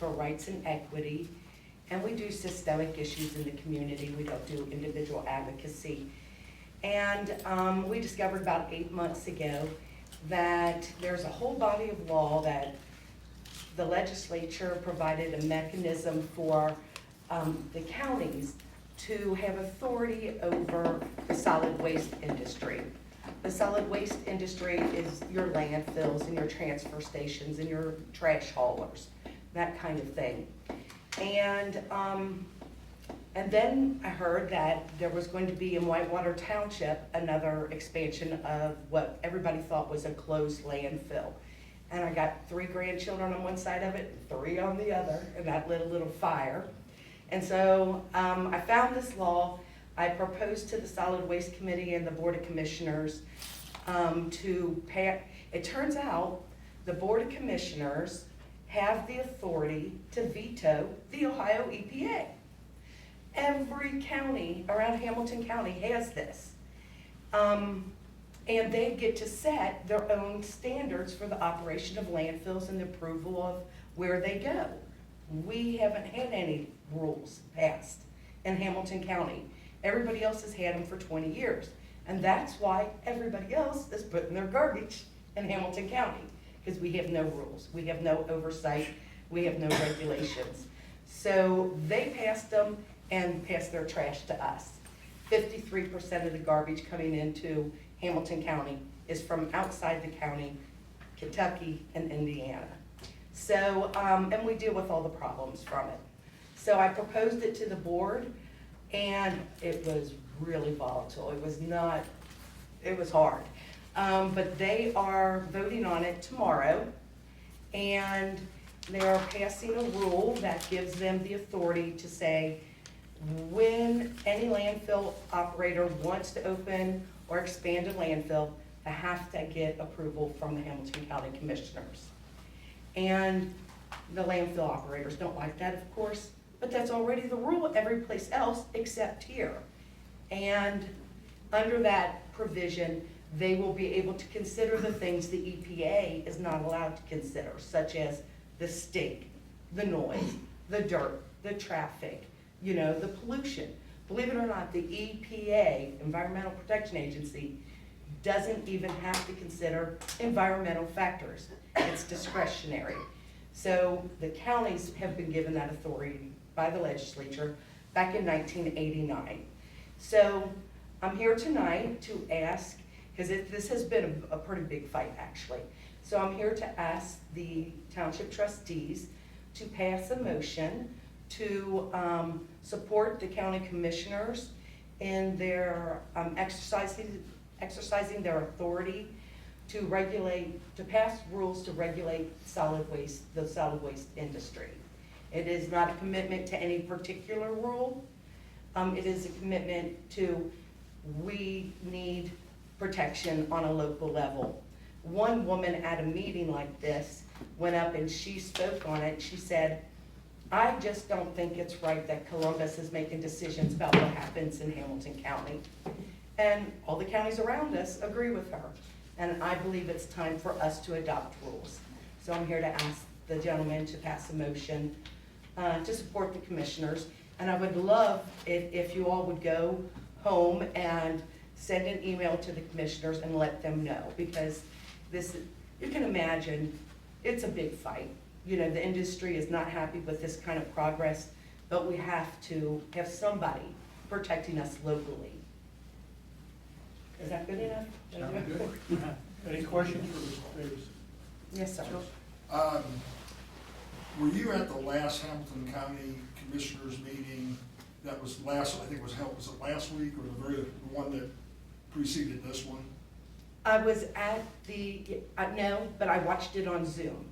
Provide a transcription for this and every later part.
for rights and equity, and we do systemic issues in the community. We don't do individual advocacy. And we discovered about 8 months ago that there's a whole body of law that the legislature provided a mechanism for the counties to have authority over the solid waste industry. The solid waste industry is your landfills and your transfer stations and your trash haulers, that kind of thing. And then I heard that there was going to be in Whitewater Township another expansion of what everybody thought was a closed landfill. And I got 3 grandchildren on one side of it, 3 on the other, and that lit a little fire. And so I found this law. I proposed to the Solid Waste Committee and the Board of Commissioners to pay. It turns out the Board of Commissioners have the authority to veto the Ohio EPA. Every county around Hamilton County has this. And they get to set their own standards for the operation of landfills and the approval of where they go. We haven't had any rules passed in Hamilton County. Everybody else has had them for 20 years. And that's why everybody else is putting their garbage in Hamilton County, because we have no rules, we have no oversight, we have no regulations. So they passed them and passed their trash to us. 53% of the garbage coming into Hamilton County is from outside the county, Kentucky and Indiana. So, and we deal with all the problems from it. So I proposed it to the board, and it was really volatile. It was not, it was hard. But they are voting on it tomorrow, and they are passing a rule that gives them the authority to say when any landfill operator wants to open or expand a landfill, they have to get approval from the Hamilton County Commissioners. And the landfill operators don't like that, of course, but that's already the rule every place else except here. And under that provision, they will be able to consider the things the EPA is not allowed to consider, such as the stink, the noise, the dirt, the traffic, you know, the pollution. Believe it or not, the EPA, Environmental Protection Agency, doesn't even have to consider environmental factors. It's discretionary. So the counties have been given that authority by the legislature back in 1989. So I'm here tonight to ask, because this has been a pretty big fight actually. So I'm here to ask the Township Trustees to pass a motion to support the county commissioners in their exercising their authority to regulate, to pass rules to regulate solid waste, the solid waste industry. It is not a commitment to any particular rule. It is a commitment to, we need protection on a local level. One woman at a meeting like this went up and she spoke on it. She said, I just don't think it's right that Columbus is making decisions about what happens in Hamilton County. And all the counties around us agree with her. And I believe it's time for us to adopt rules. So I'm here to ask the gentleman to pass a motion to support the commissioners. And I would love if you all would go home and send an email to the commissioners and let them know, because this, you can imagine, it's a big fight. You know, the industry is not happy with this kind of progress, but we have to have somebody protecting us locally. Is that good enough? Sounds good. Any questions for Mr. Davis? Yes, sir. Were you at the last Hamilton County Commissioners meeting that was last, I think was held, was it last week or the one that preceded this one? I was at the, no, but I watched it on Zoom.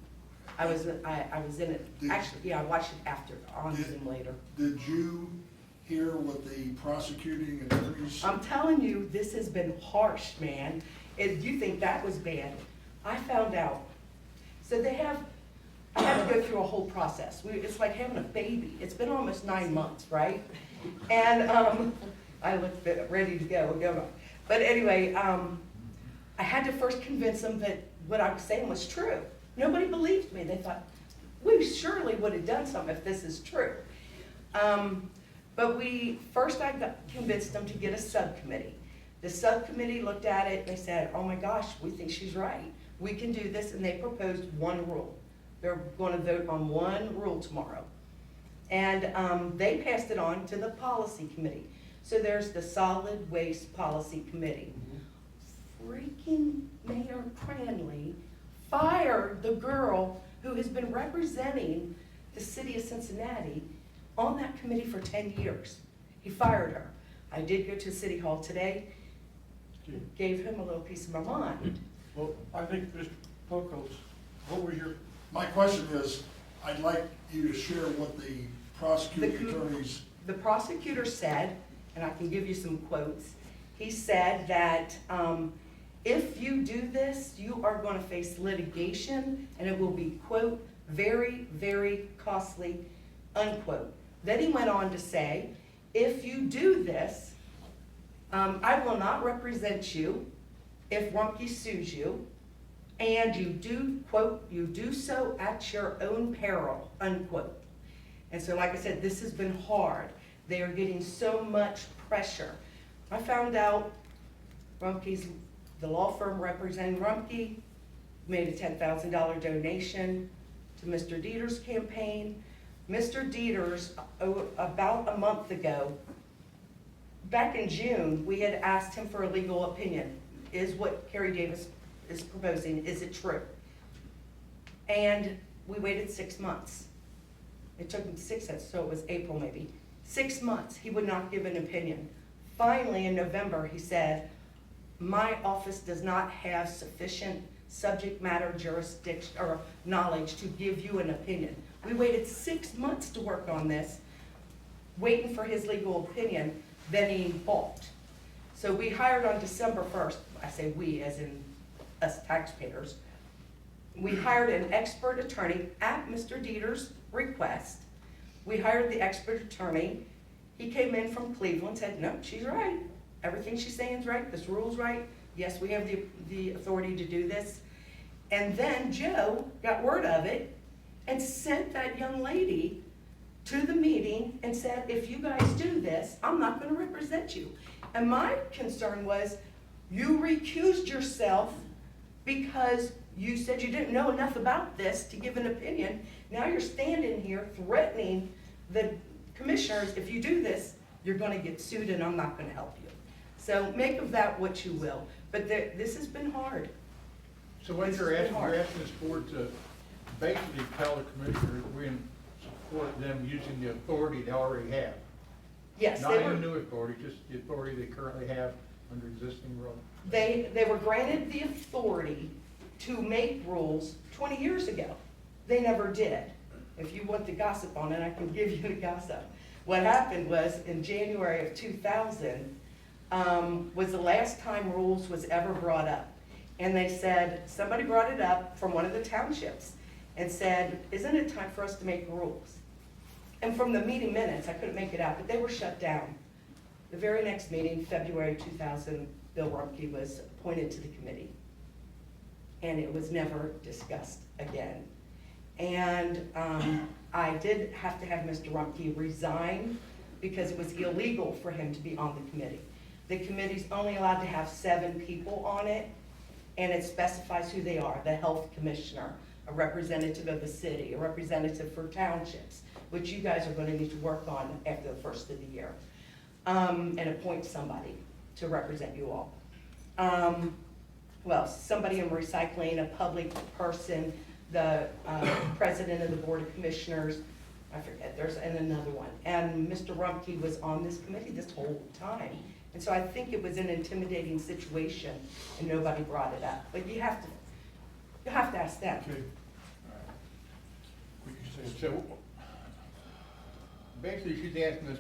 I was in it, actually, yeah, I watched it after, on Zoom later. Did you hear what the prosecuting attorneys? I'm telling you, this has been harsh, man. If you think that was bad, I found out. So they have, I had to go through a whole process. It's like having a baby. It's been almost 9 months, right? And I looked ready to go. But anyway, I had to first convince them that what I was saying was true. Nobody believed me. They thought, we surely would have done something if this is true. But first I convinced them to get a subcommittee. The subcommittee looked at it, they said, oh my gosh, we think she's right. We can do this, and they proposed one rule. They're gonna vote on one rule tomorrow. And they passed it on to the policy committee. So there's the solid waste policy committee. Freaking Mayor Cranley fired the girl who has been representing the city of Cincinnati on that committee for 10 years. He fired her. I did go to City Hall today, gave him a little piece of my mind. Well, I think, Mr. Poco's, what was your, My question is, I'd like you to share what the prosecuting attorneys, The prosecutor said, and I can give you some quotes, he said that if you do this, you are going to face litigation, and it will be, quote, very, very costly, unquote. Then he went on to say, if you do this, I will not represent you if Rumpke sues you, and you do, quote, you do so at your own peril, unquote. And so, like I said, this has been hard. They are getting so much pressure. I found out the law firm representing Rumpke made a $10,000 donation to Mr. Dieter's campaign. Mr. Dieter's, about a month ago, back in June, we had asked him for a legal opinion. Is what Carrie Davis is proposing, is it true? And we waited 6 months. It took him 6 months, so it was April maybe. 6 months, he would not give an opinion. Finally, in November, he said, my office does not have sufficient subject matter jurisdiction or knowledge to give you an opinion. We waited 6 months to work on this, waiting for his legal opinion, then he balked. So we hired on December 1st, I say we as in us taxpayers, we hired an expert attorney at Mr. Dieter's request. We hired the expert attorney. He came in from Cleveland, said, no, she's right. Everything she's saying is right, this rule's right. Yes, we have the authority to do this. And then Joe got word of it and sent that young lady to the meeting and said, if you guys do this, I'm not gonna represent you. And my concern was, you recused yourself because you said you didn't know enough about this to give an opinion. Now you're standing here threatening the commissioners, if you do this, you're gonna get sued and I'm not gonna help you. So make of that what you will. But this has been hard. So what you're asking this board to basically tell the commissioners we support them using the authority they already have. Yes, Not any new authority, just the authority they currently have under existing rules. they were granted the authority to make rules 20 years ago. They never did. If you want the gossip on it, I can give you the gossip. What happened was in January of 2000 was the last time rules was ever brought up. And they said, somebody brought it up from one of the townships and said, isn't it time for us to make rules? And from the meeting minutes, I couldn't make it out, but they were shut down. The very next meeting, February 2000, Bill Rumpke was appointed to the committee. And it was never discussed again. And I did have to have Mr. Rumpke resign because it was illegal for him to be on the committee. The committee's only allowed to have 7 people on it, and it specifies who they are: the health commissioner, a representative of the city, a representative for townships, which you guys are gonna need to work on after the first of the year, and appoint somebody to represent you all. Well, somebody in recycling, a public person, the president of the board of commissioners, I forget, and another one. And Mr. Rumpke was on this committee this whole time. And so I think it was an intimidating situation and nobody brought it up. But you have to ask them. okay. We can say, So basically, she's asking us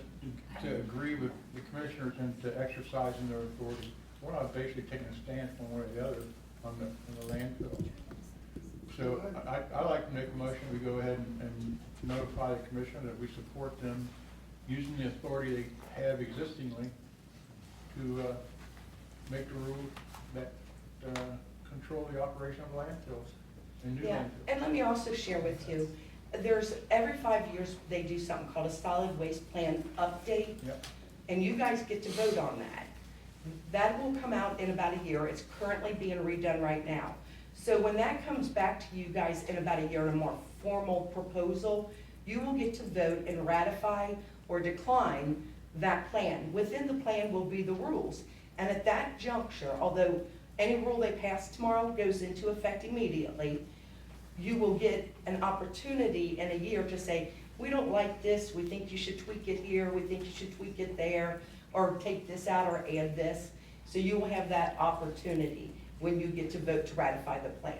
to agree with the commissioners and to exercise in their authority. We're not basically taking a stance one way or the other on the landfill. So I like to make a motion, we go ahead and notify the commissioner that we support them using the authority they have existingly to make the rules that control the operation of landfills and new Yeah, landfills. and let me also share with you, There's, every 5 years, they do something called a solid waste plan update, Yep. and you guys get to vote on that. That will come out in about a year. It's currently being redone right now. So when that comes back to you guys in about a year in a more formal proposal, you will get to vote and ratify or decline that plan. Within the plan will be the rules. And at that juncture, although any rule they pass tomorrow goes into effect immediately, you will get an opportunity in a year to say, we don't like this, we think you should tweak it here, we think you should tweak it there, or take this out or add this. So you will have that opportunity when you get to vote to ratify the plan.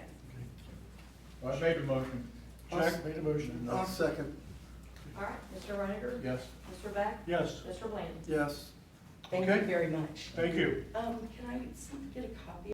Well, I made the motion. Jack made a motion. I'll second. All right, Mr. Reiniger? Yes. Mr. Beck? Yes, Mr. Bland? Yes. Thank you Okay. very much. thank you. Can I get a copy